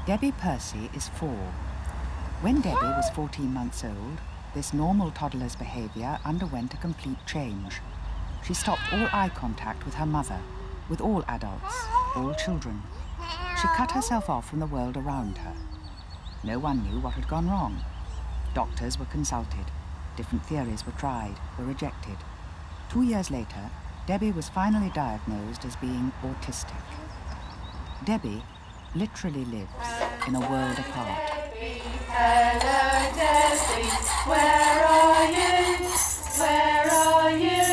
Debbie Percy is 4. When Debbie was 14 months old, this normal toddler's behaviour underwent a complete change. She stopped all eye contact with her mother, with all adults, all children. She cut herself off from the world around her. No one knew what had gone wrong. Doctors were consulted. Different theories were tried, were rejected. 2 years later, Debbie was finally diagnosed as being autistic. Debbie literally lives in a world apart. Hello, Debbie, where are you? Where are you?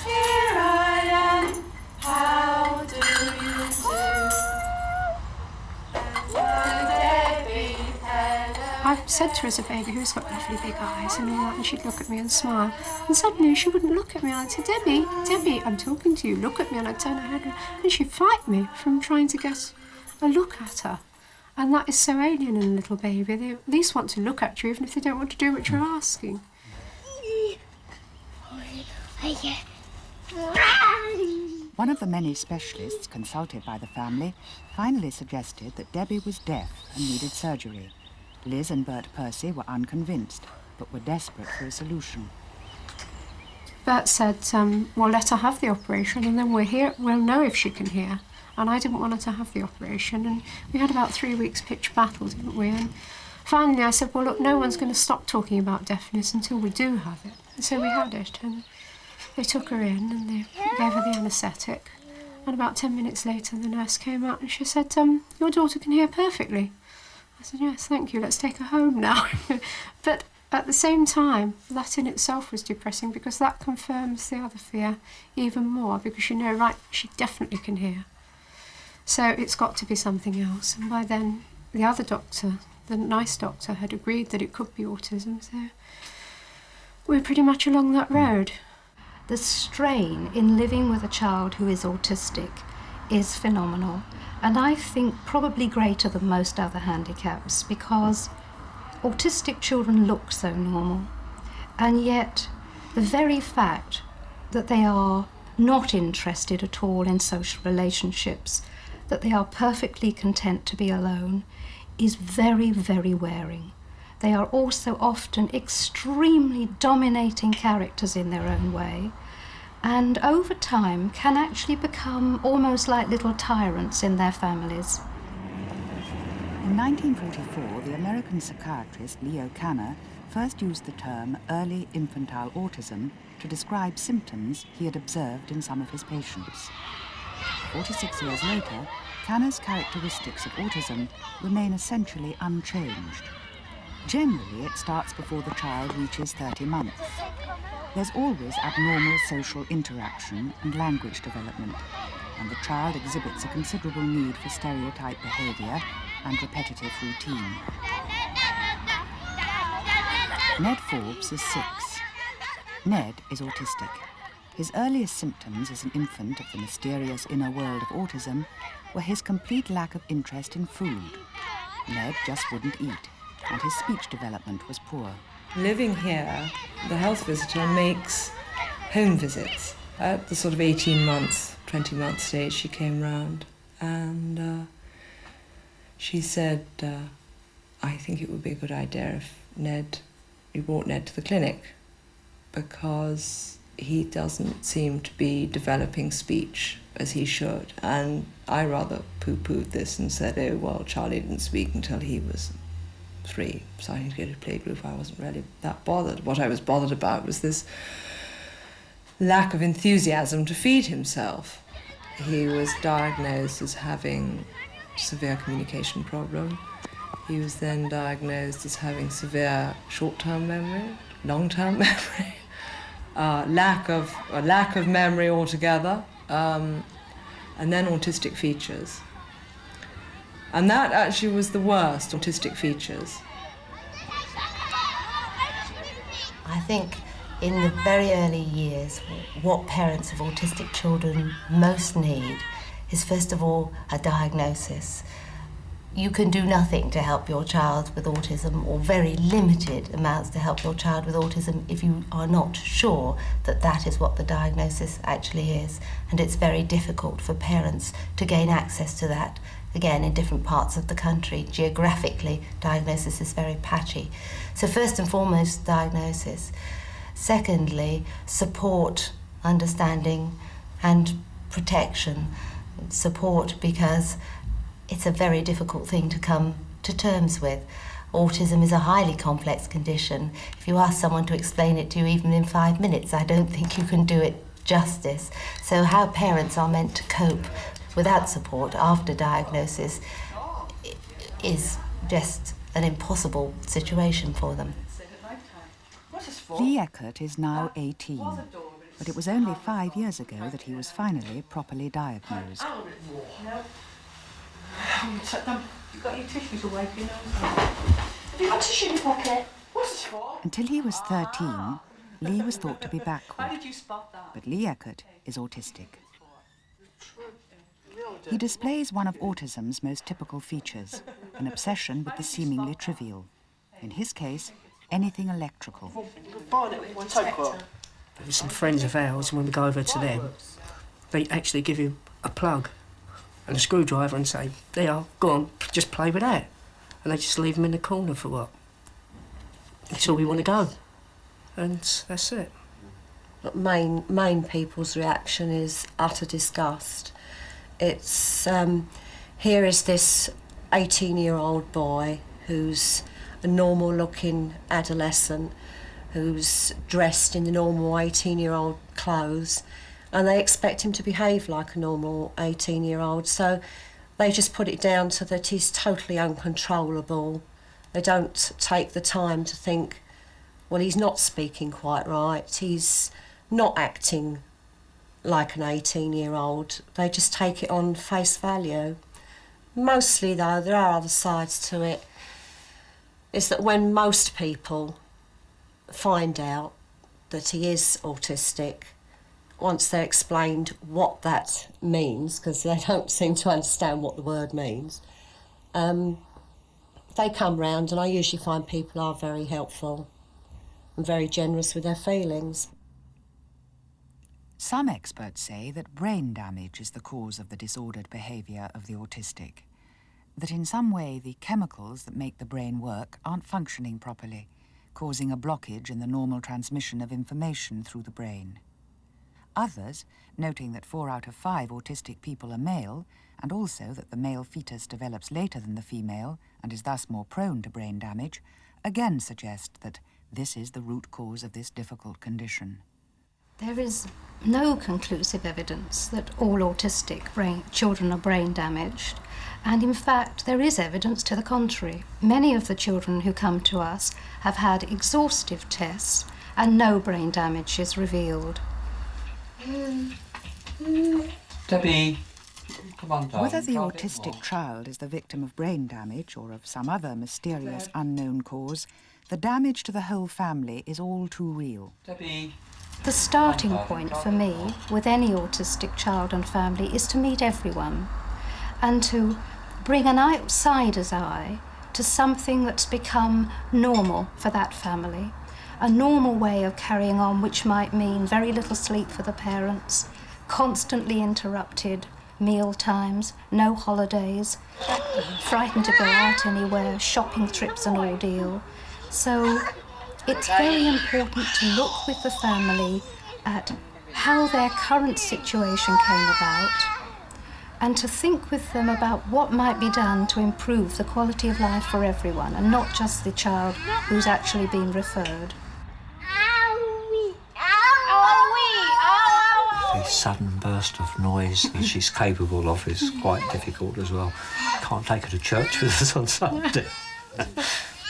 Here I am, how do you do? Hello, Debbie, hello. I said to her as a baby, who's got lovely big eyes and all that, and she'd look at me and smile. And suddenly she wouldn't look at me, and I'd say, Debbie, Debbie, I'm talking to you, look at me, and I'd turn her head, and she'd fight me from trying to get a look at her. And that is so alien in a little baby. They at least want to look at you, even if they don't want to do what you're asking. One of the many specialists consulted by the family finally suggested that Debbie was deaf and needed surgery. Liz and Bert Percy were unconvinced, but were desperate for a solution. Bert said, well, let her have the operation, and then we'll know if she can hear. And I didn't want her to have the operation, and we had about 3 weeks pitched battle, didn't we? And finally I said, well, look, no one's going to stop talking about deafness until we do have it. And so we had it, and they took her in, and they gave her the anaesthetic. And about 10 minutes later, the nurse came out, and she said, your daughter can hear perfectly. I said, yes, thank you, let's take her home now. But at the same time, that in itself was depressing, because that confirms the other fear even more, because you know, right, she definitely can hear. So it's got to be something else. And by then, the other doctor, the nice doctor, had agreed that it could be autism, so we're pretty much along that road. The strain in living with a child who is autistic is phenomenal, and I think probably greater than most other handicaps, because autistic children look so normal, and yet the very fact that they are not interested at all in social relationships, that they are perfectly content to be alone, is very, very wearing. They are also often extremely dominating characters in their own way, and over time can actually become almost like little tyrants in their families. In 1944, the American psychiatrist Leo Kanner first used the term early infantile autism to describe symptoms he had observed in some of his patients. 46 years later, Kanner's characteristics of autism remain essentially unchanged. Generally, it starts before the child reaches 30 months. There's always abnormal social interaction and language development, and the child exhibits a considerable need for stereotype behaviour and repetitive routine. Ned Forbes is 6. Ned is autistic. His earliest symptoms as an infant of the mysterious inner world of autism were his complete lack of interest in food. Ned just wouldn't eat, and his speech development was poor. Living here, the health visitor makes home visits. At the sort of 18-month, 20-month stage, she came round, and she said, I think it would be a good idea if you brought Ned to the clinic, because he doesn't seem to be developing speech as he should. And I rather poo-pooed this and said, oh, well, Charlie didn't speak until he was 3, starting to go to playgroup. I wasn't really that bothered. What I was bothered about was this lack of enthusiasm to feed himself. He was diagnosed as having severe communication problem. He was then diagnosed as having severe short-term memory, long-term memory, lack of memory altogether, and then autistic features. And that actually was the worst, autistic features. I think in the very early years, what parents of autistic children most need is, first of all, a diagnosis. you can do nothing to help your child with autism, or very limited amounts to help your child with autism, if you are not sure that that is what the diagnosis actually is. And it's very difficult for parents to gain access to that. Again, in different parts of the country, geographically, diagnosis is very patchy. So first and foremost, diagnosis. Secondly, support, understanding and protection. Support because it's a very difficult thing to come to terms with. Autism is a highly complex condition. If you ask someone to explain it to you even in 5 minutes, I don't think you can do it justice. So how parents are meant to cope without support after diagnosis is just an impossible situation for them. Lee Eckert is now 18, but it was only 5 years ago that he was finally properly diagnosed. You've got your tissues away from your nose. Have you got tissue in your pocket? What's this for? Until he was 13, Lee was thought to be How backward, did you spot that? but Lee Eckert is autistic. He displays one of autism's most typical features, an obsession with the seemingly trivial. In his case, anything electrical. There's some friends of ours, and when we go over to them, they actually give you a plug and a screwdriver and say, there, go on, just play with that. And they just leave them in the corner for what? That's all we want to go. And that's it. But main people's reaction is utter disgust. It's, here is this 18-year-old boy who's a normal-looking adolescent, who's dressed in the normal 18-year-old clothes, and they expect him to behave like a normal 18-year-old, so they just put it down to that he's totally uncontrollable. They don't take the time to think, well, he's not speaking quite right, he's not acting like an 18-year-old. They just take it on face value. Mostly, though, there are other sides to it, is that when most people find out that he is autistic, once they're explained what that means, because they don't seem to understand what the word means, they come round, and I usually find people are very helpful and very generous with their feelings. Some experts say that brain damage is the cause of the disordered behaviour of the autistic, that in some way the chemicals that make the brain work aren't functioning properly, causing a blockage in the normal transmission of information through the brain. Others, noting that 4 out of 5 autistic people are male, and also that the male fetus develops later than the female and is thus more prone to brain damage, again suggest that this is the root cause of this difficult condition. There is no conclusive evidence that all autistic children are brain damaged, and in fact there is evidence to the contrary. Many of the children who come to us have had exhaustive tests and no brain damage is revealed. Debbie, come on, darling. Whether the autistic child is the victim of brain damage or of some other mysterious unknown cause, the damage to the whole family is all too real. Debbie. The starting point for me with any autistic child and family is to meet everyone and to bring an outsider's eye to something that's become normal for that family. A normal way of carrying on, which might mean very little sleep for the parents, constantly interrupted meal times, no holidays, frightened to go out anywhere, shopping trips an ordeal. So it's very important to look with the family at how their current situation came about and to think with them about what might be done to improve the quality of life for everyone and not just the child who's actually been referred. The sudden burst of noise that she's capable of is quite difficult as well. Can't take her to church with us on Sunday.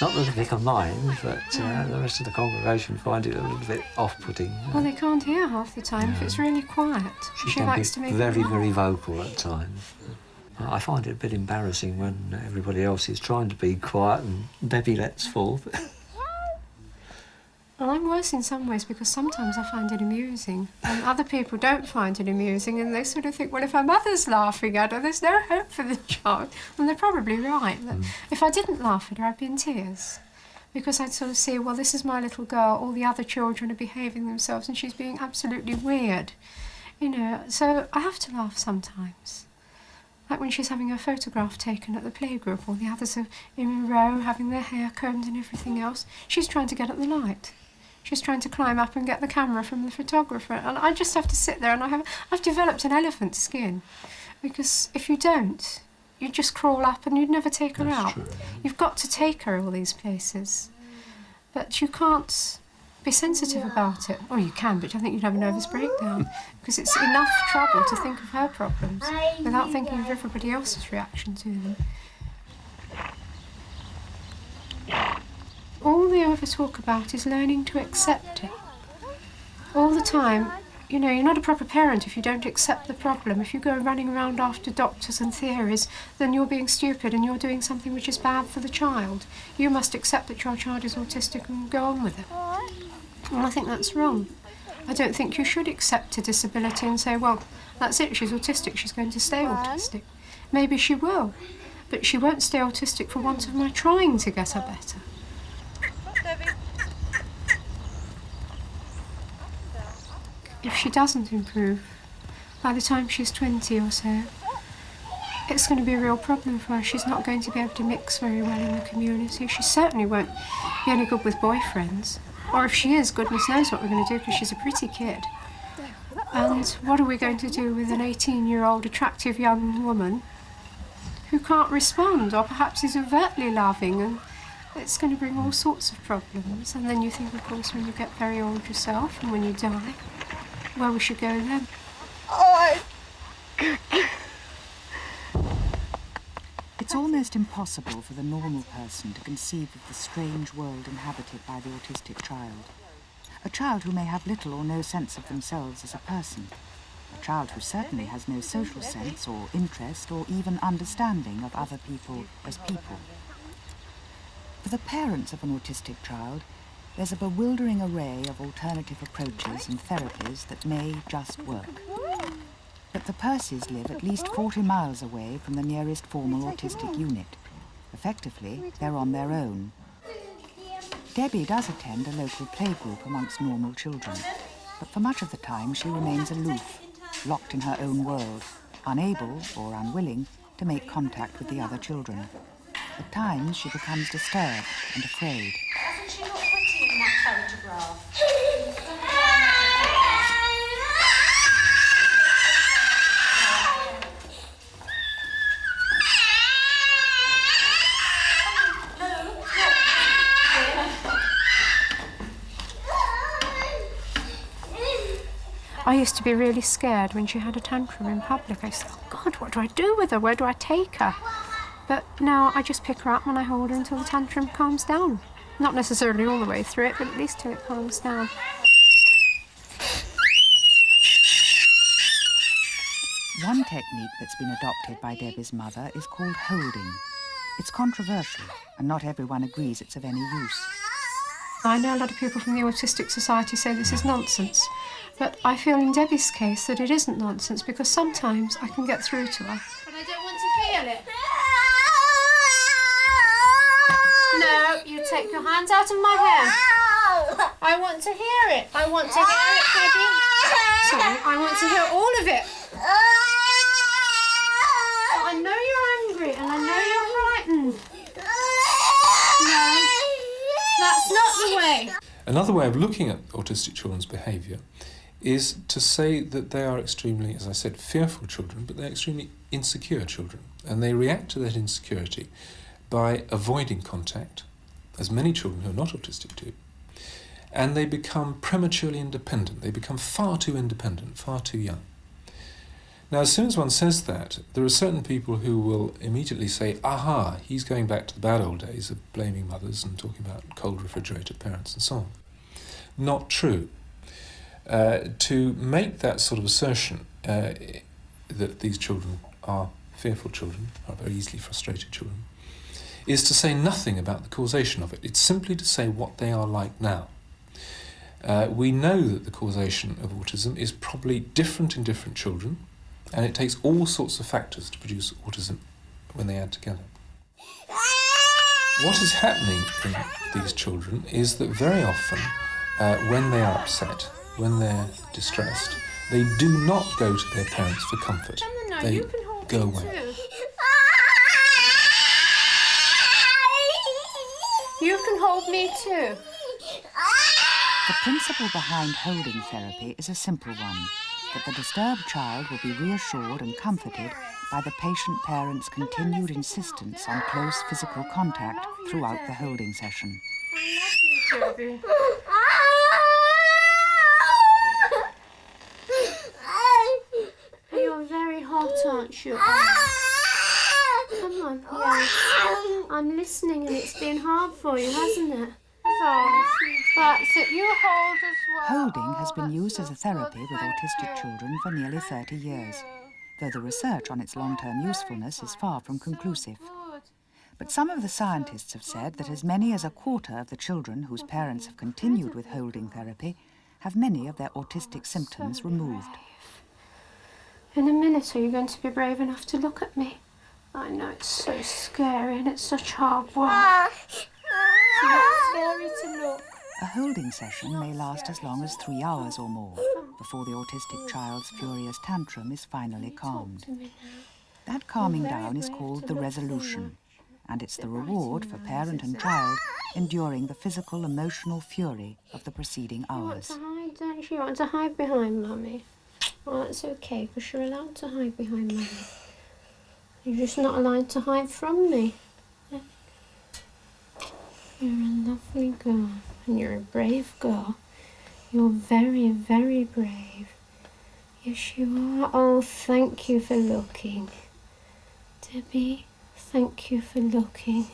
Not that they can mind, but the rest of the congregation find it a little bit off-putting. Well, they can't hear half the time if it's really quiet. She can likes be to make very, it very vocal at times. I find it a bit embarrassing when everybody else is trying to be quiet and Debbie lets forth. Well, I'm worse in some ways because sometimes I find it amusing and other people don't find it amusing, and they sort of think, well, if her mother's laughing at her, there's no hope for the child. And they're probably right. If I didn't laugh at her, I'd be in tears, because I'd sort of see, well, this is my little girl, all the other children are behaving themselves and she's being absolutely weird. You know, so I have to laugh sometimes. Like when she's having her photograph taken at the playgroup, all the others are in a row having their hair combed and everything else. She's trying to get at the light. She's trying to climb up and get the camera from the photographer, and I just have to sit there, and I've developed an elephant skin, because if you don't, you just crawl up and you'd never take her out. True. You've got to take her all these places, but you can't be sensitive about it. Or you can, but I think you'd have a nervous breakdown, because it's enough trouble to think of her problems without thinking of everybody else's reaction to them. All they ever talk about is learning to accept it. All the time, you know, you're not a proper parent if you don't accept the problem. If you go running around after doctors and theories, then you're being stupid and you're doing something which is bad for the child. You must accept that your child is autistic and go on with it. And I think that's wrong. I don't think you should accept a disability and say, well, that's it, she's autistic, she's going to stay autistic. Maybe she will, but she won't stay autistic for want of my trying to get her better. If she doesn't improve, by the time she's 20 or so, it's going to be a real problem for her. She's not going to be able to mix very well in the community. She certainly won't be any good with boyfriends. Or if she is, goodness knows what we're going to do, because she's a pretty kid. And what are we going to do with an 18-year-old attractive young woman who can't respond, or perhaps is overtly loving, and it's going to bring all sorts of problems. And then you think, of course, when you get very old yourself and when you die, where we should go then. It's almost impossible for the normal person to conceive of the strange world inhabited by the autistic child. A child who may have little or no sense of themselves as a person. A child who certainly has no social sense or interest or even understanding of other people as people. For the parents of an autistic child, there's a bewildering array of alternative approaches and therapies that may just work. But the Percys live at least 40 miles away from the nearest formal autistic unit. Effectively, they're on their own. Debbie does attend a local playgroup amongst normal children, but for much of the time she remains aloof, locked in her own world, unable or unwilling to make contact with the other children. At times she becomes disturbed and afraid. Doesn't she look pretty in that photograph? I used to be really scared when she had a tantrum in public. I said, oh God, what do I do with her? Where do I take her? But now I just pick her up and I hold her until the tantrum calms down. Not necessarily all the way through it, but at least till it calms down. One technique that's been adopted by Debbie's mother is called holding. It's controversial, and not everyone agrees it's of any use. I know a lot of people from the Autistic Society say this is nonsense, but I feel in Debbie's case that it isn't nonsense, because sometimes I can get through to her. But I don't want to feel it. No, you take your hands out of my hair. I want to hear it. I want to hear it, Debbie. Sorry, I want to hear all of it. I know you're angry and I know you're frightened. No, that's not the way. Another way of looking at autistic children's behaviour is to say that they are extremely, as I said, fearful children, but they're extremely insecure children. And they react to that insecurity by avoiding contact, as many children who are not autistic do. And they become prematurely independent. They become far too independent, far too young. Now, as soon as one says that, there are certain people who will immediately say, aha, he's going back to the bad old days of blaming mothers and talking about cold refrigerator parents and so on. Not true. To make that sort of assertion that these children are fearful children, are very easily frustrated children, is to say nothing about the causation of it. It's simply to say what they are like now. We know that the causation of autism is probably different in different children, and it takes all sorts of factors to produce autism when they add together. What is happening in these children is that very often, when they are upset, when they're distressed, they do not go to their parents for comfort. They go away. You can hold me too. The principle behind holding therapy is a simple one, that the disturbed child will be reassured and comforted by the patient parent's continued insistence on close physical contact throughout the holding session. I love you, Debbie. You're very hot, aren't you? Come on, yeah. I'm listening and it's been hard for you, hasn't it? That's it. You hold as well. Holding has been used as a therapy with autistic children for nearly 30 years, though the research on its long-term usefulness is far from conclusive. But some of the scientists have said that as many as a quarter of the children whose parents have continued with holding therapy have many of their autistic symptoms removed. In a minute, are you going to be brave enough to look at me? I know it's so scary and it's such hard work. It's scary to look. A holding session may last as long as 3 hours or more before the autistic child's furious tantrum is finally calmed. That calming down is called the resolution, and it's the reward for parent and child enduring the physical, emotional fury of the preceding hours. You want to hide, don't you? You want to hide behind Mummy? Oh, that's okay, because you're allowed to hide behind Mummy. You're just not allowed to hide from me. You're a lovely girl, and you're a brave girl. You're very, very brave. Yes, you are. Oh, thank you for looking. Debbie, thank you for looking.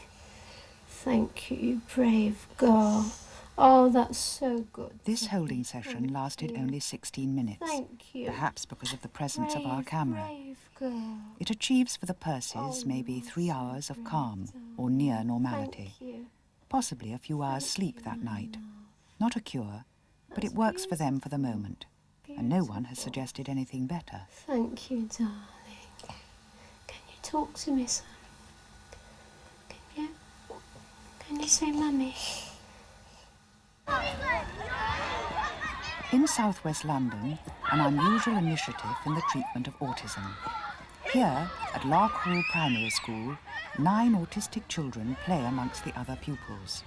Thank you, you brave girl. Oh, that's so good. This holding session lasted only 16 minutes, Thank you. perhaps because of the presence of our camera. Brave girl. It achieves for the Percies maybe 3 hours of calm or near normality. Thank you. Possibly a few hours sleep that night. Not a cure, but it works for them for the moment, and no one has suggested anything better. Thank you, darling. Can you talk to me, son? Can you? Can you say Mummy? In southwest London, an unusual initiative in the treatment of autism. Here, at Lark Hall Primary School, 9 autistic children play amongst the other pupils.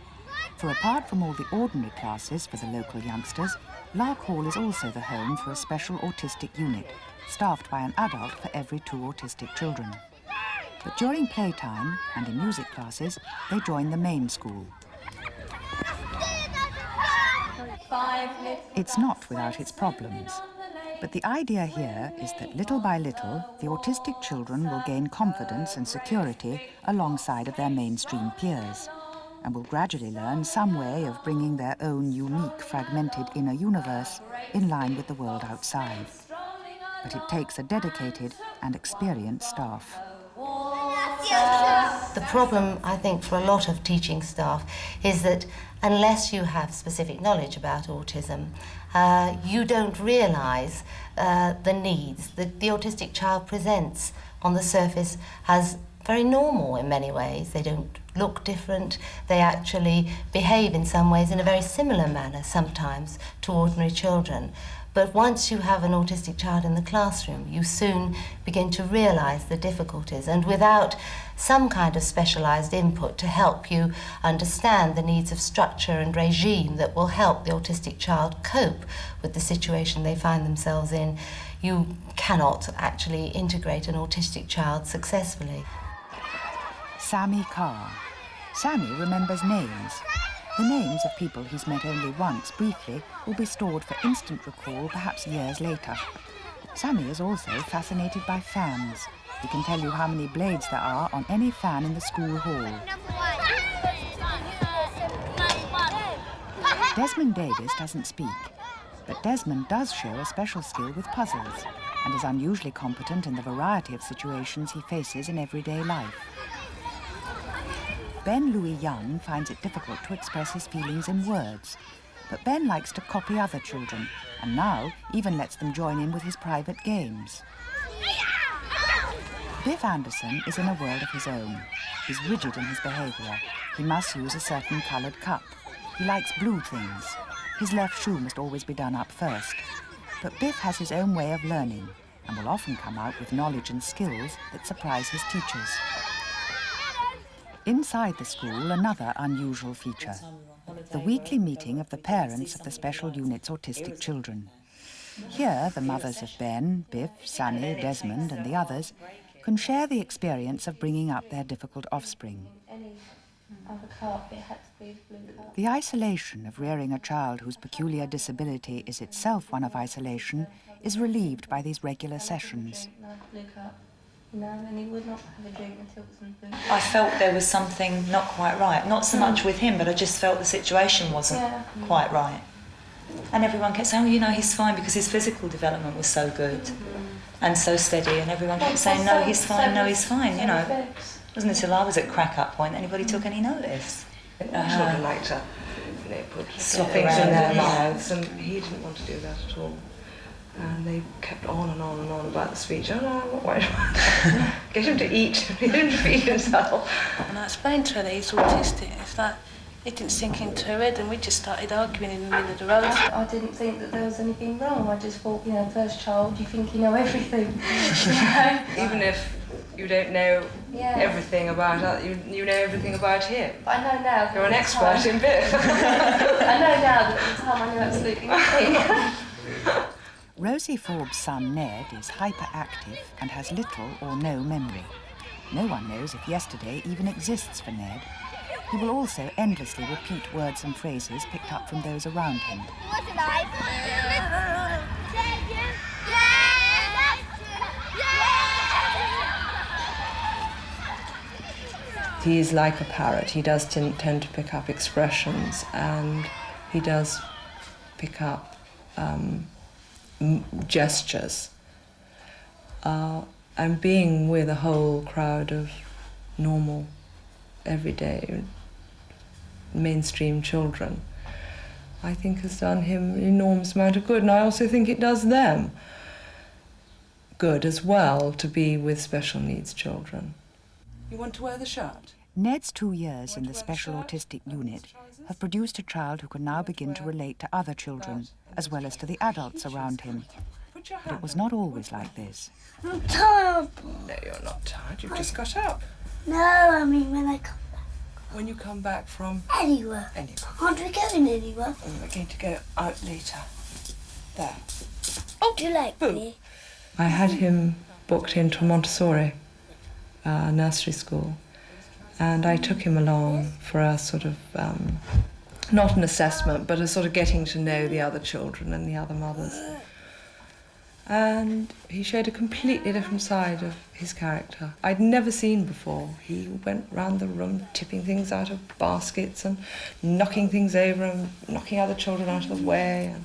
For apart from all the ordinary classes for the local youngsters, Lark Hall is also the home for a special autistic unit, staffed by an adult for every 2 autistic children. But during playtime and in music classes, they join the main school. It's not without its problems. But the idea here is that little by little, the autistic children will gain confidence and security alongside of their mainstream peers, and will gradually learn some way of bringing their own unique, fragmented inner universe in line with the world outside. But it takes a dedicated and experienced staff. The problem, I think, for a lot of teaching staff is that unless you have specific knowledge about autism, you don't realise the needs that the autistic child presents on the surface as very normal in many ways. They don't look different. They actually behave in some ways in a very similar manner sometimes to ordinary children. But once you have an autistic child in the classroom, you soon begin to realise the difficulties, and without some kind of specialised input to help you understand the needs of structure and regime that will help the autistic child cope with the situation they find themselves in, you cannot actually integrate an autistic child successfully. Sammy Carr. Sammy remembers names. The names of people he's met only once, briefly, will be stored for instant recall, perhaps years later. Sammy is also fascinated by fans. He can tell you how many blades there are on any fan in the school hall. Desmond Davis doesn't speak, but Desmond does show a special skill with puzzles and is unusually competent in the variety of situations he faces in everyday life. Ben Louis Young finds it difficult to express his feelings in words, But Ben likes to copy other children, and now even lets them join in with his private games. Biff Anderson is in a world of his own. He's rigid in his behaviour. He must use a certain coloured cup. He likes blue things. His left shoe must always be done up first. But Biff has his own way of learning and will often come out with knowledge and skills that surprise his teachers. Inside the school, another unusual feature. The weekly meeting of the parents of the special unit's autistic children. Here, the mothers of Ben, Biff, Sunny, Desmond and the others can share the experience of bringing up their difficult offspring. The isolation of rearing a child whose peculiar disability is itself one of isolation is relieved by these regular sessions. I felt there was something not quite right. Not so much with him, but I just felt the situation wasn't quite right. And everyone kept saying, oh, you know, he's fine, because his physical development was so good and so steady, and everyone kept saying, no, he's fine, no, he's fine, you know. It wasn't until I was at crack-up point that anybody took any notice. Children like to, put Slopping things in around, their yeah. mouths, and he didn't want to do that at all. And they kept on and on and on about the speech. Oh no, I'm not worried about that. Get him to eat. He didn't feed himself. And I explained to her that he's autistic. It's like, it didn't sink into her head, and we just started arguing in the middle of the road. I didn't think that there was anything wrong. I just thought, you know, first child, you think you know everything. You know? Even if you don't know everything about it, you know everything about him. But I know now. You're an expert in Biff. I know now that at the time I knew absolutely nothing. Rosie Forbes' son Ned is hyperactive and has little or no memory. No one knows if yesterday even exists for Ned. He will also endlessly repeat words and phrases picked up from those around him. He's like a parrot. He does tend to pick up expressions, and he does pick up gestures. And being with a whole crowd of normal, everyday, mainstream children, I think has done him an enormous amount of good, and I also think it does them good as well to be with special needs children. You want to wear the shirt? Ned's 2 years in the special autistic unit have produced a child who can now begin to relate to other children, as well as to the adults around him. But it was not always like this. I'm tired. No, you're not tired. You've just got up. No, I mean when I come back. When you come back from? Anywhere. Anywhere. Aren't we going anywhere? We're going to go out later. There. Oh, do you like Boo. me? I had him booked into Montessori nursery school, and I took him along for a sort of, not an assessment, but a sort of getting to know the other children and the other mothers. And he showed a completely different side of his character I'd never seen before. He went round the room tipping things out of baskets and knocking things over and knocking other children out of the way. And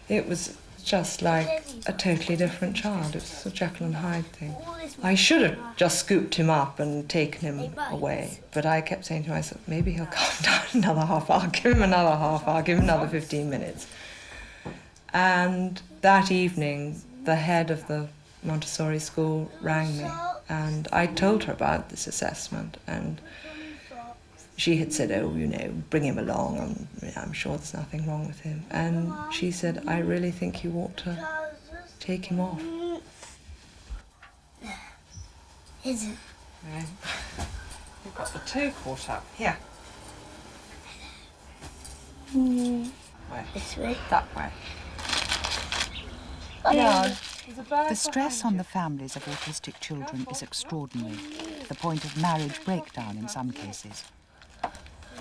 it was just like a totally different child. It was a Jekyll and Hyde thing. I should have just scooped him up and taken him away, but I kept saying to myself, maybe he'll calm down another half hour, give him another half hour, give him another 15 minutes. And that evening, the head of the Montessori school rang me, and I told her about this assessment, and she had said, oh, you know, bring him along, I'm sure there's nothing wrong with him. And she said, I really think you ought to take him off. Is it? Right. You've got the toe caught up. Here. Where? This way. That way. The stress on the families of autistic children is extraordinary, to the point of marriage breakdown in some cases.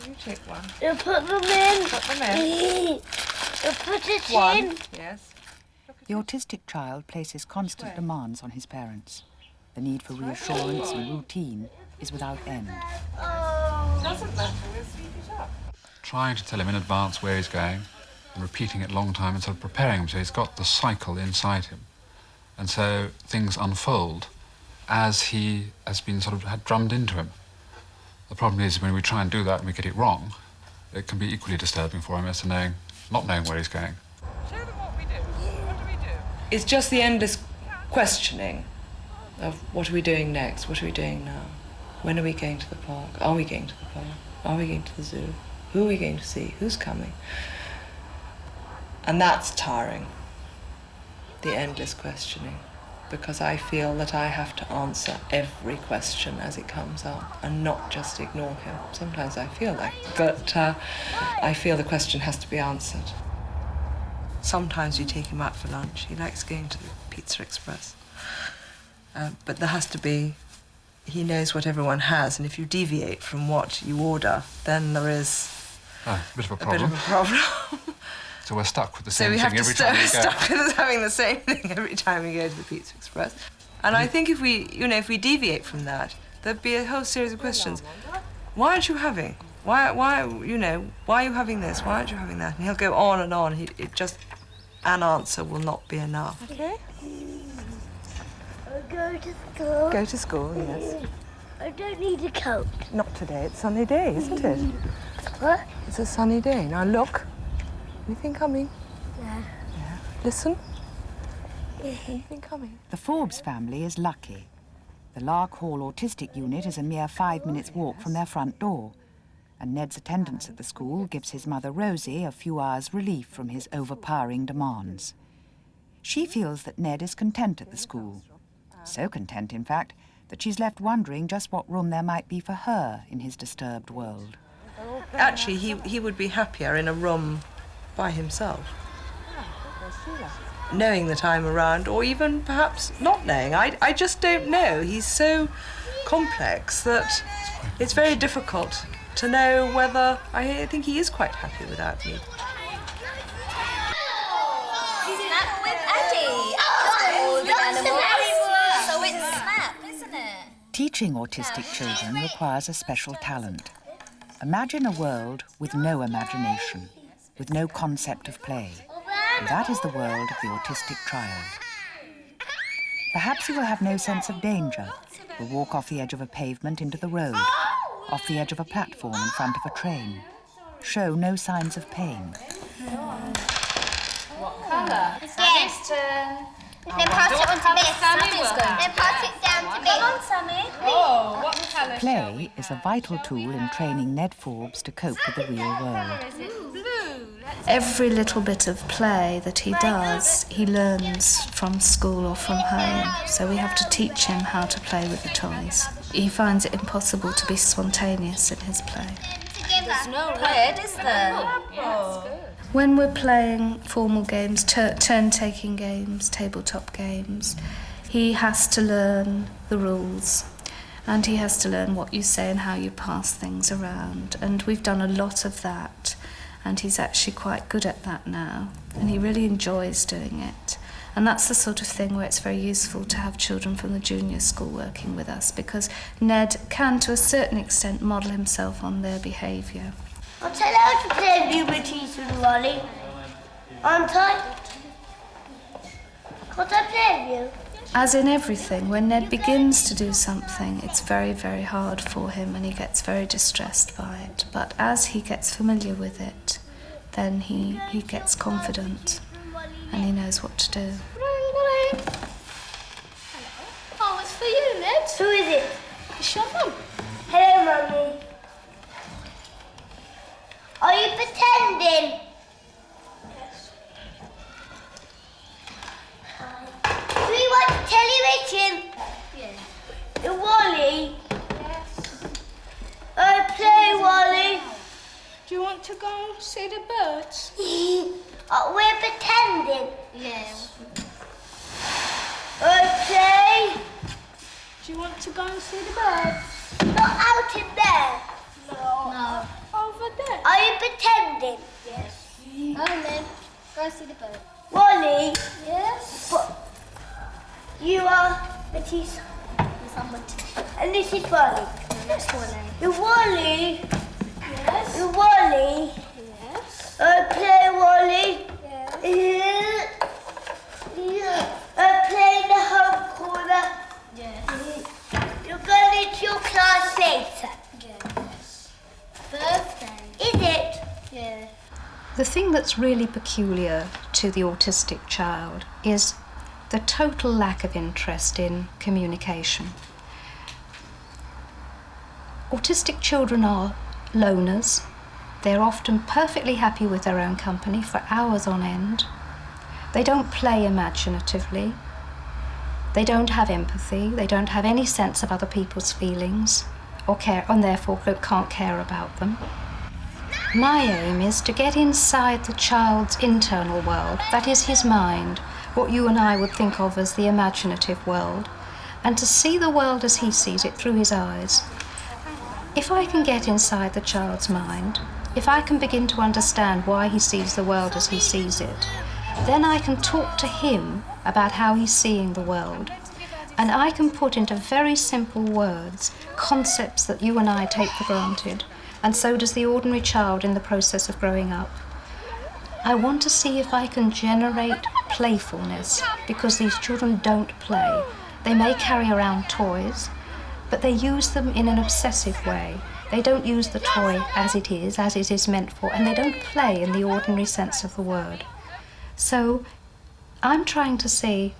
You take one. You put them in. Put them in. You put it One. in. Yes. The autistic child places constant demands on his parents. The need for reassurance and routine is without end. Doesn't matter, we'll speed it up. Trying to tell him in advance where he's going and repeating it a long time and sort of preparing him so he's got the cycle inside him. And so things unfold as he has been sort of had drummed into him. The problem is when we try and do that and we get it wrong, it can be equally disturbing for him as to not knowing where he's going. Show them what we do. What do we do? It's just the endless questioning of what are we doing next? What are we doing now? When are we going to the park? Are we going to the park? Are we going to the zoo? Who are we going to see? Who's coming? And that's tiring, the endless questioning, because I feel that I have to answer every question as it comes up and not just ignore him. Sometimes I feel like, but I feel the question has to be answered. Sometimes we take him out for lunch. He likes going to the Pizza Express. But there has to be, he knows what everyone has, and if you deviate from what you order, then there is a bit of a problem. So we're stuck with the same thing every time we go. So we have to stuck with having the same thing every time we go to the Pizza Express. And I think if we deviate from that, there'd be a whole series of questions. Why aren't you having? Why are you having this? Why aren't you having that? And he'll go on and on. An answer will not be enough. Okay. Go to school. Go to school, yes. I don't need a coat. Not today. It's a sunny day, isn't it? What? It's a sunny day. Now look. Anything coming? Yeah. Listen. Anything coming? The Forbes family is lucky. The Lark Hall Autistic Unit is a mere 5 minutes walk from their front door, and Ned's attendance at the school gives his mother Rosie a few hours' relief from his overpowering demands. She feels that Ned is content at the school. So content, in fact, that she's left wondering just what room there might be for her in his disturbed world. Actually, he would be happier in a room by himself, knowing that I'm around, or even perhaps not knowing. I just don't know. He's so complex that it's very difficult to know whether... I think he is quite happy without me. Snap with Eddie. So it's Snap, isn't it? Teaching autistic children requires a special talent. Imagine a world with no imagination, with no concept of play. And that is the world of the autistic child. Perhaps he will have no sense of danger, will walk off the edge of a pavement into the road, off the edge of a platform in front of a train, show no signs of pain. What colour? Sammy's turn. Then pass it on to Biff. Sammy's going. Then pass it down to Biff. Come on, Sammy. Oh, what colour? Play is a vital tool in training Ned Forbes to cope with the real world. Every little bit of play that he does, he learns from school or from home. So we have to teach him how to play with the toys. He finds it impossible to be spontaneous in his play. There's no red, is there? When we're playing formal games, turn-taking games, tabletop games, he has to learn the rules. And he has to learn what you say and how you pass things around. And we've done a lot of that. And he's actually quite good at that now. And he really enjoys doing it. And that's the sort of thing where it's very useful to have children from the junior school working with us, because Ned can, to a certain extent, model himself on their behaviour. I'll tell you how to play with you, Matisse and Wally. Aren't I? Can't I play with you? As in everything, when Ned begins to do something, it's very, very hard for him and he gets very distressed by it. But as he gets familiar with it, then he gets confident and he knows what to do. Oh, it's for you, Ned. Who is it? It's your mum. Hello, Mummy. Are you pretending? Do you watch television? Yes. Wally? Yes. Play, Wally. Do you want to go and see the birds? We're pretending. Yes. Play. Do you want to go and see the birds? Not out in there. No. Over there. Are you pretending? Yes. Go on then. Go see the bird. Wally? Yes? But you are Matisse. Yes, I'm Matisse. And this is Wally. That's Wally. You're Wally. Yes. You're Wally. Yes. Play, Wally. Yes. Play in the home corner. Yes. You're going into your class later. Yes. Birthday. Is it? The thing that's really peculiar to the autistic child is the total lack of interest in communication. Autistic children are loners. They're often perfectly happy with their own company for hours on end. They don't play imaginatively. They don't have empathy. They don't have any sense of other people's feelings or care, and therefore can't care about them. My aim is to get inside the child's internal world, that is his mind, what you and I would think of as the imaginative world, and to see the world as he sees it through his eyes. If I can get inside the child's mind, if I can begin to understand why he sees the world as he sees it, then I can talk to him about how he's seeing the world. And I can put into very simple words concepts that you and I take for granted, and so does the ordinary child in the process of growing up. I want to see if I can generate playfulness, because these children don't play. They may carry around toys, but they use them in an obsessive way. They don't use the toy as it is meant for, and they don't play in the ordinary sense of the word. So I'm trying to see,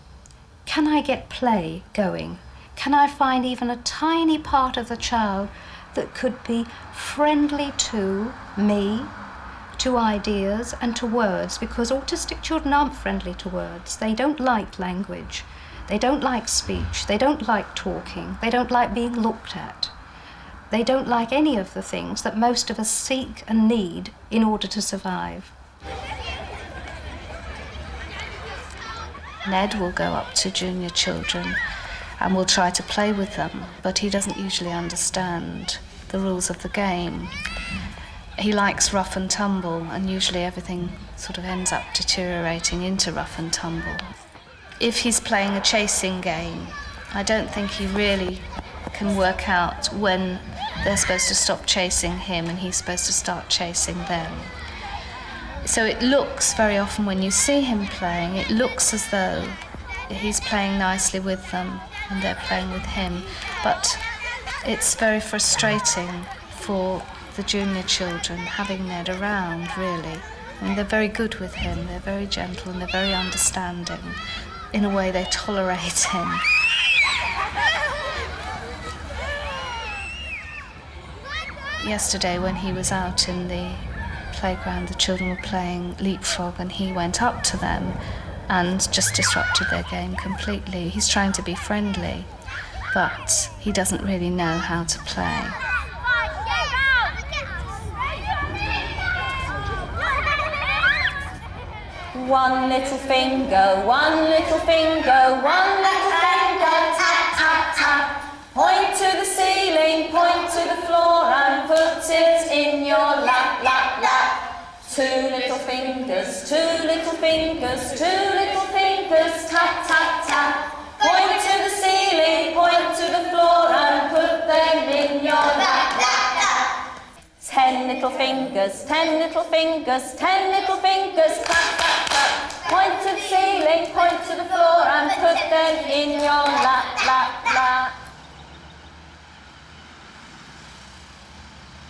can I get play going? Can I find even a tiny part of the child that could be friendly to me, to ideas and to words? Because autistic children aren't friendly to words. They don't like language. They don't like speech. They don't like talking. They don't like being looked at. They don't like any of the things that most of us seek and need in order to survive. Ned will go up to junior children and will try to play with them, but he doesn't usually understand the rules of the game. He likes rough and tumble, and usually everything sort of ends up deteriorating into rough and tumble. If he's playing a chasing game, I don't think he really can work out when they're supposed to stop chasing him and he's supposed to start chasing them. So it looks very often when you see him playing, it looks as though he's playing nicely with them and they're playing with him, but it's very frustrating for the junior children having Ned around, really. I mean, they're very good with him, they're very gentle and they're very understanding. In a way, they tolerate him. Yesterday, when he was out in the playground, the children were playing leapfrog and he went up to them and just disrupted their game completely. He's trying to be friendly, but he doesn't really know how to play. One little finger, one little finger, one little finger, tap, tap, tap. Point to the ceiling, point to the floor and put it in your lap, lap, lap. Two little fingers, two little fingers, two little fingers, tap, tap, tap. Point to the ceiling, point to the floor and put them in your lap, lap, lap. 10 little fingers, 10 little fingers, 10 little fingers, tap, tap, tap. Point to the ceiling, point to the floor and put them in your lap, lap, lap.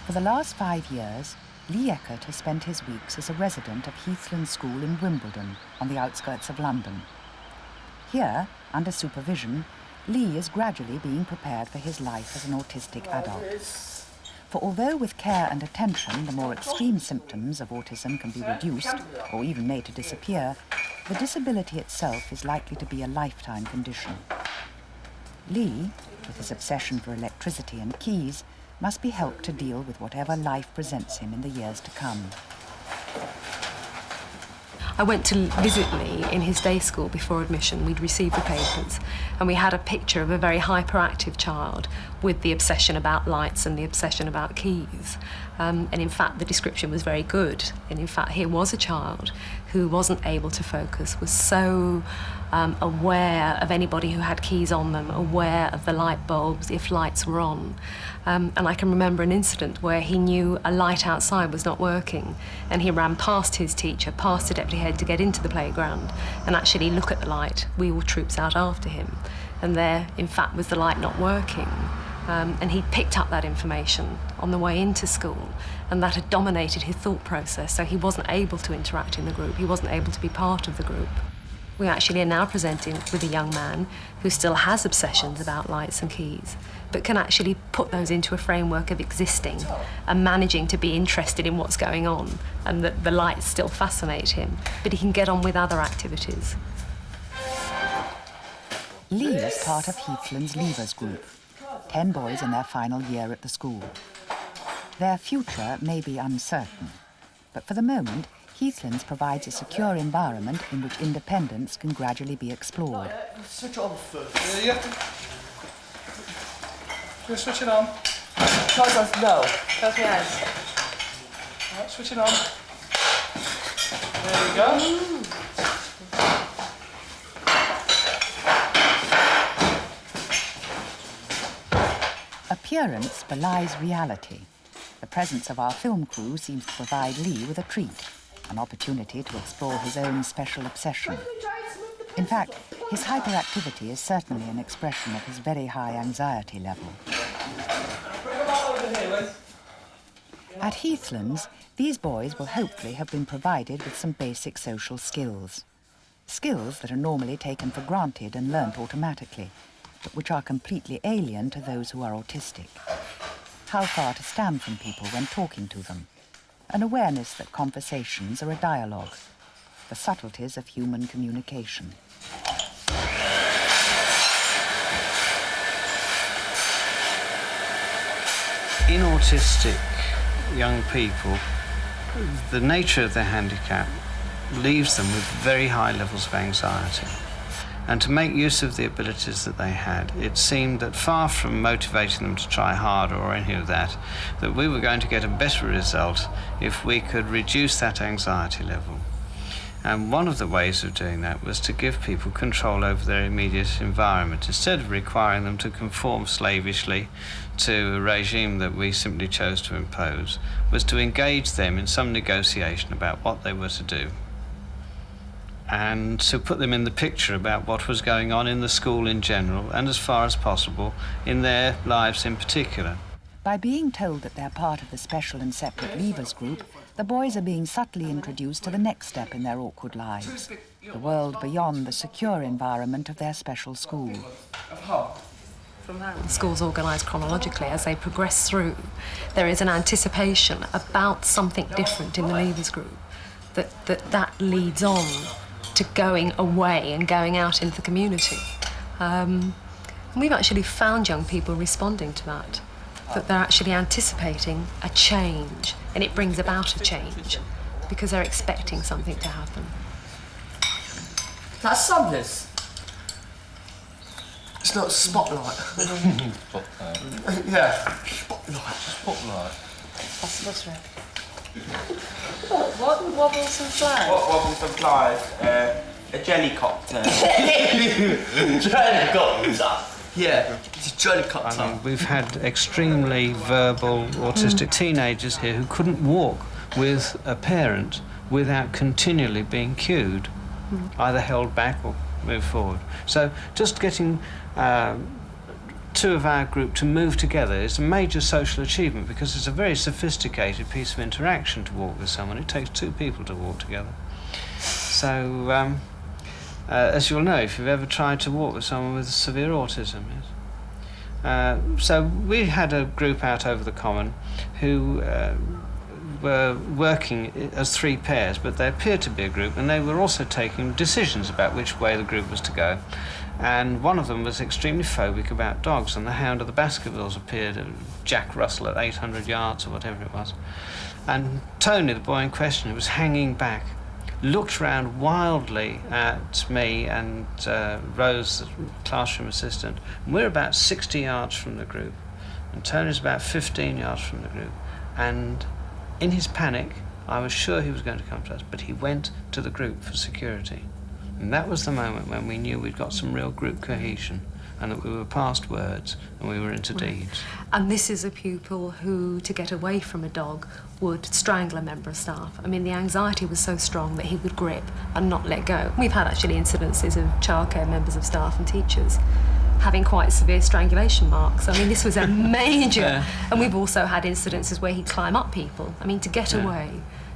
For the last 5 years, Lee Eckert has spent his weeks as a resident of Heathland School in Wimbledon, on the outskirts of London. Here, under supervision, Lee is gradually being prepared for his life as an autistic adult. For although with care and attention the more extreme symptoms of autism can be reduced or even made to disappear, the disability itself is likely to be a lifetime condition. Lee, with his obsession for electricity and keys, must be helped to deal with whatever life presents him in the years to come. I went to visit Lee in his day school before admission. We'd received the papers and we had a picture of a very hyperactive child with the obsession about lights and the obsession about keys. And in fact, the description was very good. And in fact, here was a child who wasn't able to focus, was so aware of anybody who had keys on them, aware of the light bulbs if lights were on. And I can remember an incident where he knew a light outside was not working and he ran past his teacher, past the deputy head to get into the playground and actually look at the light. We all troops out after him and there, in fact, was the light not working. And he picked up that information on the way into school, and that had dominated his thought process, so he wasn't able to interact in the group, he wasn't able to be part of the group. We actually are now presenting with a young man who still has obsessions about lights and keys, but can actually put those into a framework of existing and managing to be interested in what's going on, and that the lights still fascinate him, but he can get on with other activities. Lee is part of Heathland's Leavers group, 10 boys in their final year at the school. Their future may be uncertain, but for the moment, Heathlands provides a secure environment in which independence can gradually be explored. Switch it on first. Yeah, you have to... Just switch it on. Close us no. Close your eyes. Alright, switch it on. There we go. Appearance belies reality. The presence of our film crew seems to provide Lee with a treat, an opportunity to explore his own special obsession. In fact, his hyperactivity is certainly an expression of his very high anxiety level. At Heathlands, these boys will hopefully have been provided with some basic social skills. Skills that are normally taken for granted and learnt automatically, but which are completely alien to those who are autistic. How far to stand from people when talking to them. An awareness that conversations are a dialogue. The subtleties of human communication. In autistic young people, the nature of their handicap leaves them with very high levels of anxiety. And to make use of the abilities that they had, it seemed that far from motivating them to try harder or any of that, that we were going to get a better result if we could reduce that anxiety level. And one of the ways of doing that was to give people control over their immediate environment. Instead of requiring them to conform slavishly to a regime that we simply chose to impose, was to engage them in some negotiation about what they were to do, and to put them in the picture about what was going on in the school in general, and as far as possible, in their lives in particular. By being told that they're part of the special and separate Leavers group, the boys are being subtly introduced to the next step in their awkward lives, the world beyond the secure environment of their special school. The school's organised chronologically. As they progress through, there is an anticipation about something different in the Leavers group that leads on to going away and going out into the community. And we've actually found young people responding to that they're actually anticipating a change, and it brings about a change because they're expecting something to happen. That's sunless. It's not spotlight. Spotlight. Yeah, spotlight. Spotlight. That's right. What wobbles and flies? What wobbles and flies? A jellycopter. Jellycopter. Yeah, it's a jellycopter. I mean, we've had extremely verbal autistic teenagers here who couldn't walk with a parent without continually being cued, either held back or moved forward. So just getting two of our group to move together is a major social achievement, because it's a very sophisticated piece of interaction to walk with someone. It takes two people to walk together. So, as you'll know if you've ever tried to walk with someone with severe autism. So we had a group out over the common who were working as three pairs, but they appeared to be a group, and they were also taking decisions about which way the group was to go. And one of them was extremely phobic about dogs, and the hound of the Baskervilles appeared at Jack Russell at 800 yards or whatever it was. And Tony, the boy in question, who was hanging back, looked round wildly at me and Rose, the classroom assistant. And we're about 60 yards from the group, and Tony's about 15 yards from the group. And in his panic, I was sure he was going to come to us, but he went to the group for security. And that was the moment when we knew we'd got some real group cohesion, and that we were past words and we were into deeds. And this is a pupil who, to get away from a dog, would strangle a member of staff. I mean, the anxiety was so strong that he would grip and not let go. We've had actually incidences of childcare members of staff and teachers having quite severe strangulation marks. I mean, this was a major... And we've also had incidences where he'd climb up people, I mean, to get away,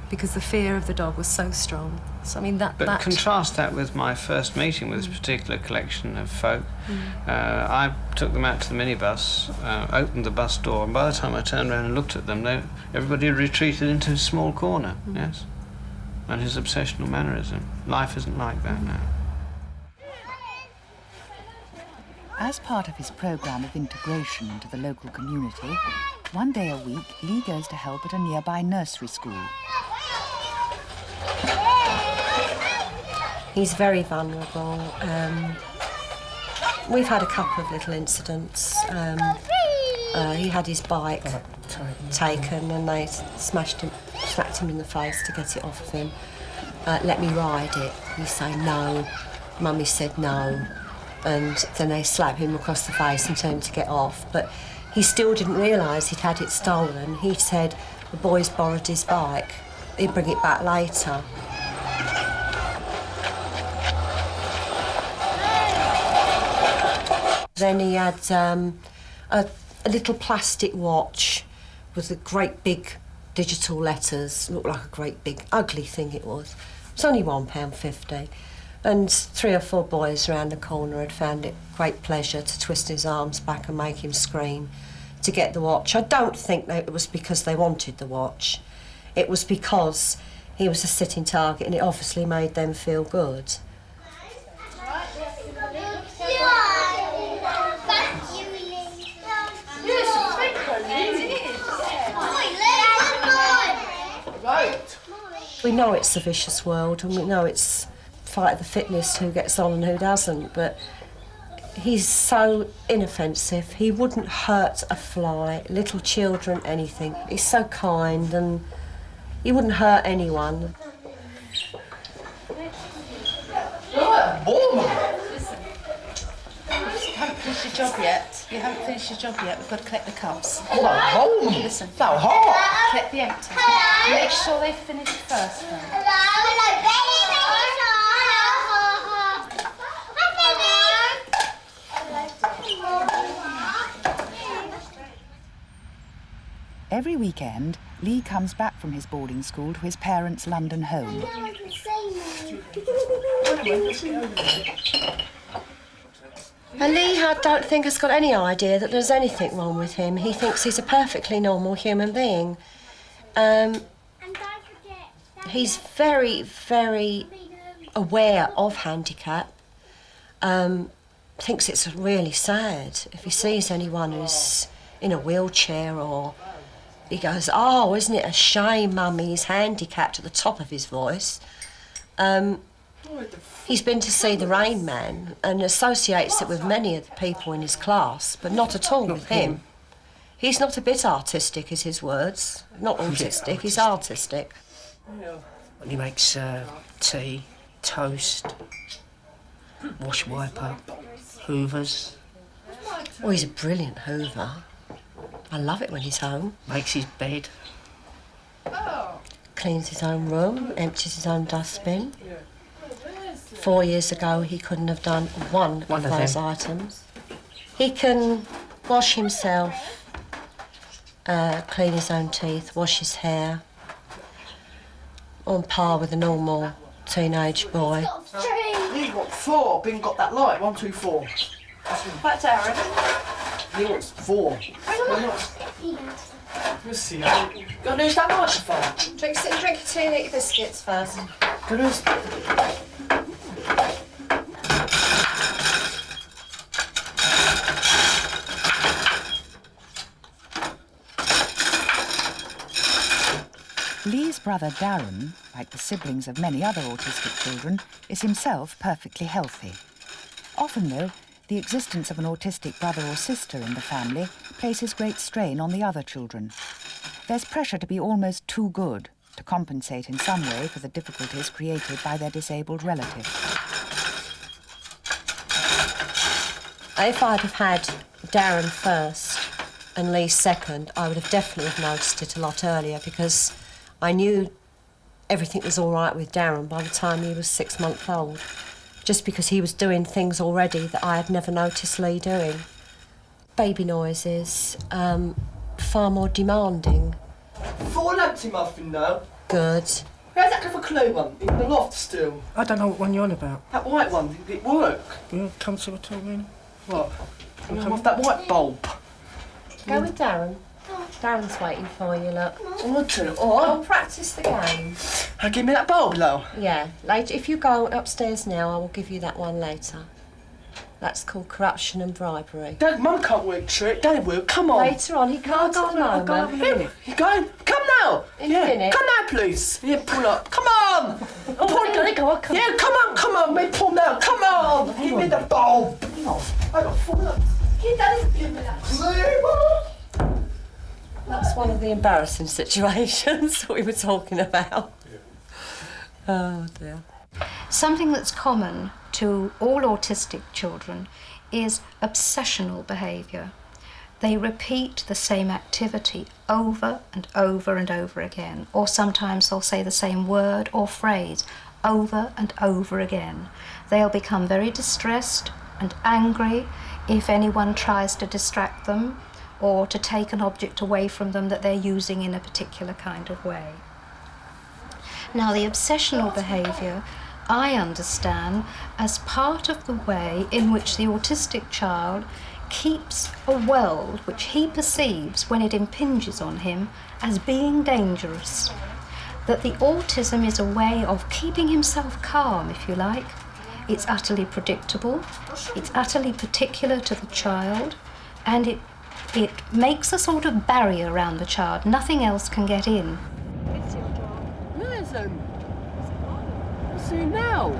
because the fear of the dog was so strong. So, I mean, that... But contrast that with my first meeting with this particular collection of folk. I took them out to the minibus, opened the bus door, and by the time I turned around and looked at them, everybody had retreated into a small corner, yes? And his obsessional mannerism. Life isn't like that now. As part of his programme of integration into the local community, one day a week, Lee goes to help at a nearby nursery school. He's very vulnerable. We've had a couple of little incidents. He had his bike taken and they smacked him in the face to get it off of him. Let me ride it. You say no. Mummy said no. And then they slap him across the face and tell him to get off. But he still didn't realise he'd had it stolen. He said the boys borrowed his bike. He'd bring it back later. Then he had a little plastic watch with the great big digital letters. Looked like a great big ugly thing it was. It was only £1.50. And 3 or 4 boys around the corner had found it great pleasure to twist his arms back and make him scream to get the watch. I don't think that it was because they wanted the watch. It was because he was a sitting target and it obviously made them feel good. We know it's a vicious world and we know it's fight of the fittest who gets on and who doesn't, but he's so inoffensive. He wouldn't hurt a fly, little children, anything. He's so kind and he wouldn't hurt anyone. Right, warm. Listen, you haven't finished your job yet. You haven't finished your job yet. We've got to collect the cups. Oh, warm. Listen. So hot. Collect the empty. Make sure they finish first, then. Every weekend, Lee comes back from his boarding school to his parents' London home. And Lee, I don't think, has got any idea that there's anything wrong with him. He thinks he's a perfectly normal human being. He's very, very aware of handicap. Thinks it's really sad if he sees anyone who's in a wheelchair or... He goes, oh, isn't it a shame, Mummy, he's handicapped, at the top of his voice. He's been to see the Rain Man and associates it with many of the people in his class, but not at all with him. He's not a bit artistic, is his words. Not autistic, he's artistic. And he makes tea, toast, wash wiper, hoovers. Oh, he's a brilliant hoover. I love it when he's home. Makes his bed. Cleans his own room, empties his own dustbin. 4 years ago, he couldn't have done one of those items. He can wash himself, clean his own teeth, wash his hair. On par with a normal teenage boy. He's got 4. Bing got that light. 1, 2, 4. Back to Aaron. He wants 4. Let's see. Go and use that microphone. Drink your tea and eat your biscuits first. Go and use... Lee's brother Darren, like the siblings of many other autistic children, is himself perfectly healthy. Often, though, the existence of an autistic brother or sister in the family places great strain on the other children. There's pressure to be almost too good, to compensate in some way for the difficulties created by their disabled relative. If I'd have had Darren first and Lee second, I would have definitely have noticed it a lot earlier because I knew everything was all right with Darren by the time he was 6 months old. just because he was doing things already that I had never noticed Lee doing. Baby noises, far more demanding. 4 empty muffin now. Good. Where's that little clay one? In the loft still. I don't know what one you're on about. That white one, did it work? You come to a talk, Mina? What? Off that white bulb. Go with Darren. Darren's waiting for you, look. Oh, I'll practice the game. Give me that bulb, though. Yeah, later. If you go upstairs now, I will give you that one later. That's called corruption and bribery. Dad, Mum can't work trick. Daddy will. Come on. Later on, he can't at the I'll go have a moment. minute. You going? Come now. In a minute. Come now, please. Yeah, pull up. Come on. Let go. Yeah, come on. Me pull now. Come on. Give me the bulb. I got 4 lumps. Give me that. That's one of the embarrassing situations we were talking about. Oh dear. Something that's common to all autistic children is obsessional behaviour. They repeat the same activity over and over and over again, or sometimes they'll say the same word or phrase over and over again. They'll become very distressed and angry if anyone tries to distract them or to take an object away from them that they're using in a particular kind of way. Now, the obsessional behaviour I understand as part of the way in which the autistic child keeps a world which he perceives when it impinges on him as being dangerous. That the autism is a way of keeping himself calm, if you like. It's utterly predictable, it's utterly particular to the child, and it makes a sort of barrier around the child. Nothing else can get in. Listen. What's he now?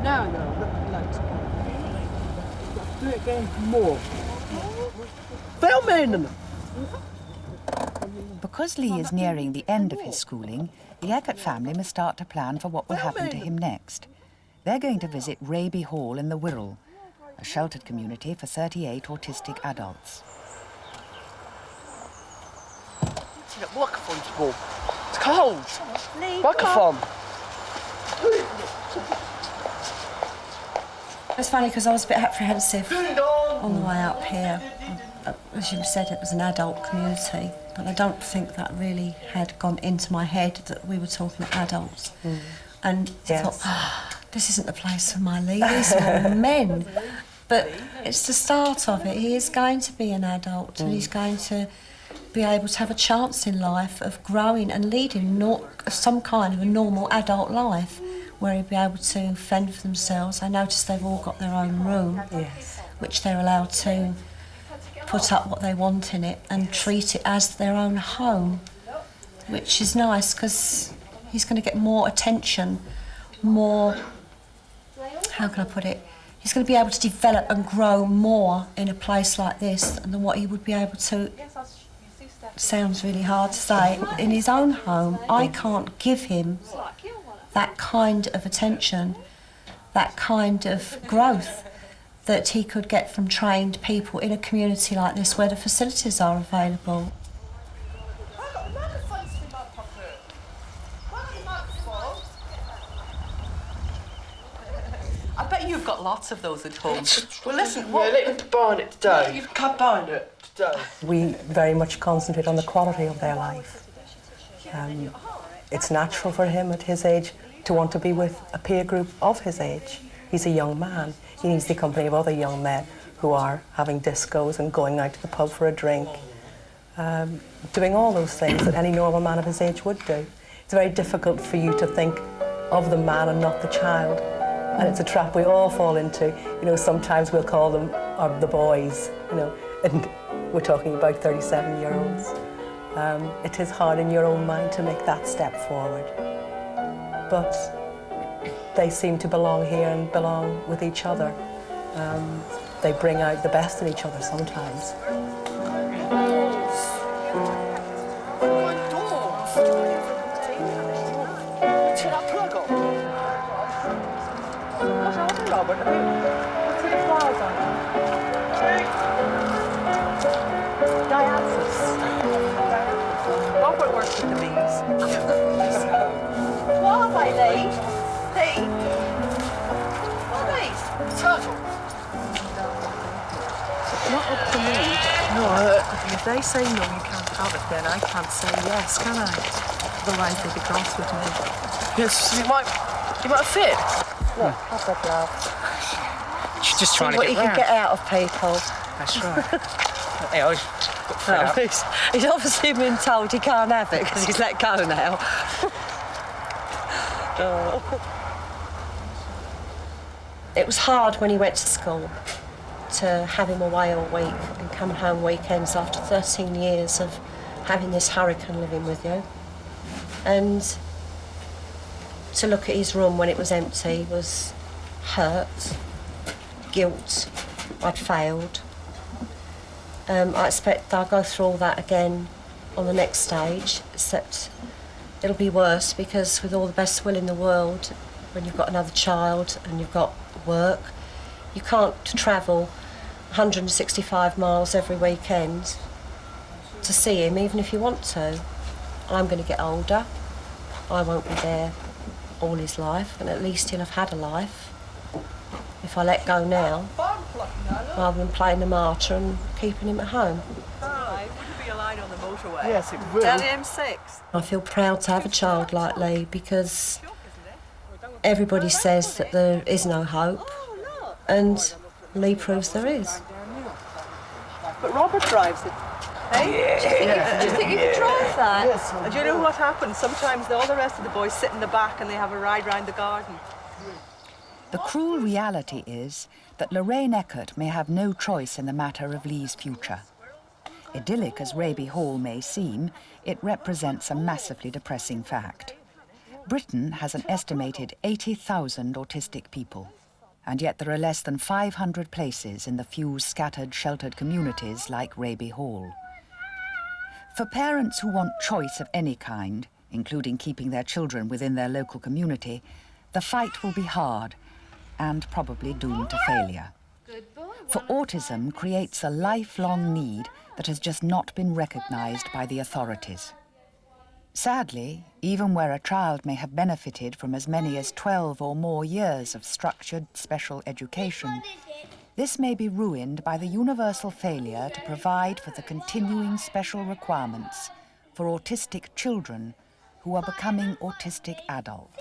No. Do it again more. Filming! Because Lee is nearing the end of his schooling, the Eckert family must start to plan for what will happen to him next. They're going to visit Raby Hall in the Wirral, a sheltered community for 38 autistic adults. See that microphone's warm. It's cold. Microphone. It's funny because I was a bit apprehensive on the way up here. As you said, it was an adult community, but I don't think that really had gone into my head that we were talking to adults. And I thought, this isn't the place for my Lee, these are all men. But it's the start of it. He is going to be an adult and he's going to be able to have a chance in life of growing and leading some kind of a normal adult life where he'll be able to fend for themselves. I noticed they've all got their own room, which they're allowed to put up what they want in it and treat it as their own home, which is nice because he's going to get more attention, more, how can I put it? He's going to be able to develop and grow more in a place like this than what he would be able to, sounds really hard to say, in his own home. I can't give him that kind of attention, that kind of growth that he could get from trained people in a community like this where the facilities are available. I bet you've got lots of those at home. Well, listen, we're looking to buy it today. You can't buy it today. We very much concentrate on the quality of their life. It's natural for him at his age to want to be with a peer group of his age. He's a young man. He needs the company of other young men who are having discos and going out to the pub for a drink, doing all those things that any normal man of his age would do. It's very difficult for you to think of the man and not the child. And it's a trap we all fall into. You know, sometimes we'll call them the boys, you know, and we're talking about 37-year-olds. It is hard in your own mind to make that step forward. But they seem to belong here and belong with each other. They bring out the best in each other sometimes. Robert works with the bees. What are they, Lee? Lee? not up to me. No, if they say no, you can't have it, then I can't say yes, can I? Otherwise they'd be cross with me. Yes, you might have fit. Look, have a glove. She's just trying See to what get you can round. get out of people. That's right. Hey, I got fed up. He's obviously been told he can't have it because he's let go now. It was hard when he went to school to have him away all week and coming home weekends after 13 years of having this hurricane living with you. And to look at his room when it was empty was hurt, guilt, I'd failed. I expect I'll go through all that again on the next stage, except it'll be worse because with all the best will in the world, when you've got another child and you've got work, you can't travel 165 miles every weekend to see him, even if you want to. I'm going to get older. I won't be there all his life, and at least he'll have had a life if I let go now, rather than playing the martyr and keeping him at home. It wouldn't be a line on the motorway. Yes, it will. Down the M6. I feel proud to have a child like Lee because everybody says that there is no hope, and Lee proves there is. But Robert drives it. Hey? Do you think you could drive that? Yes. And do you know what happens? Sometimes all the rest of the boys sit in the back and they have a ride round the garden. The cruel reality is that Lorraine Eckert may have no choice in the matter of Lee's future. Idyllic as Raby Hall may seem, it represents a massively depressing fact. Britain has an estimated 80,000 autistic people, and yet there are less than 500 places in the few scattered, sheltered communities like Raby Hall. For parents who want choice of any kind, including keeping their children within their local community, the fight will be hard and probably doomed to failure. For autism creates a lifelong need that has just not been recognised by the authorities. Sadly, even where a child may have benefited from as many as 12 or more years of structured special education, this may be ruined by the universal failure to provide for the continuing special requirements for autistic children who are becoming autistic adults.